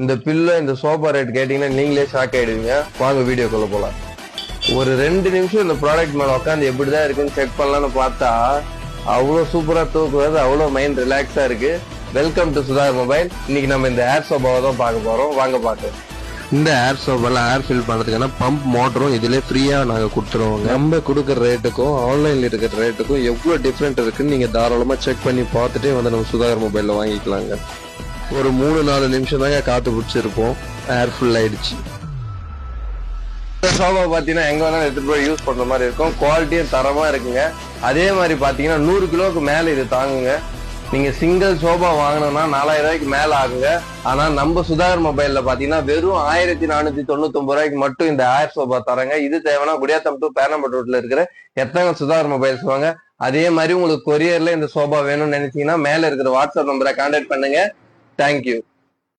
இந்த பில்லோ இந்த sofa rate கேட்டீங்கன்னா நீங்களே ஷாக் ஆயிடுவீங்க. வாங்க வீடியோக்குள்ள போலாம். ஒரு 2 நிமிஷம் இந்த ப்ராடக்ட் மேல உட்காந்து எப்படிதான் இருக்குன்னு செக் பண்ணலாம்னு பார்த்தா அவ்வளவு சூப்பரா தூக்குறது, அவ்வளவு மைண்ட் ரிலாக்ஸா இருக்கு. Welcome to Sudhakar mobile. இன்னைக்கு நம்ம இந்த ஏர் சோபாவை தான் பார்க்க போறோம். வாங்க பார்க்கலாம். இந்த ஏர் சோபால ஏர் ஃபில் பண்றதுக்கான பம்ப் மோட்டரும் இதுல ஃப்ரீயா நாங்க கொடுத்துருவோங்க. நம்ம கொடுக்குற ரேட்டுக்கும் ஆன்லைன்ல இருக்கிற ரேட்டுக்கும் எவ்வளவு டிஃபரெண்ட் இருக்குன்னு நீங்க தாராளமா செக் பண்ணி பார்த்துட்டே வந்து நம்ம சுதாகர் மொபைல்ல வாங்கிக்கலாங்க. ஒரு 3-4 நிமிஷம் தாங்க காத்து பிடிச்சிருப்போம், ஏர் ஃபுல் ஆயிடுச்சு. இந்த சோபா பாத்தீங்கன்னா எங்க வேணாலும் எடுத்துட்டு போய் யூஸ் பண்ற மாதிரி இருக்கும். குவாலிட்டியும் தரமா இருக்குங்க. அதே மாதிரி பாத்தீங்கன்னா 100 கிலோவுக்கு மேல இது தாங்குங்க. நீங்க சிங்கிள் சோபா வாங்கணும்னா 4000 ரூபாய்க்கு மேல ஆகுங்க. ஆனா நம்ம சுதாகர் மொபைல்ல பாத்தீங்கன்னா வெறும் 1499 ரூபாய்க்கு மட்டும் இந்த ஏர் சோபா தரங்க. இது தேவைன்னா குடியாத்தம் டு பேரம்பட்டு ரோட்ல இருக்கிற எத்தனை சுதாகர் மொபைல்ஸ் வாங்க. அதே மாதிரி உங்களுக்கு கொரியர்ல இந்த சோபா வேணும்னு நினைச்சீங்கன்னா மேல இருக்கிற வாட்ஸ்அப் நம்பரை கான்டாக்ட் பண்ணுங்க. தேங்க்யூ.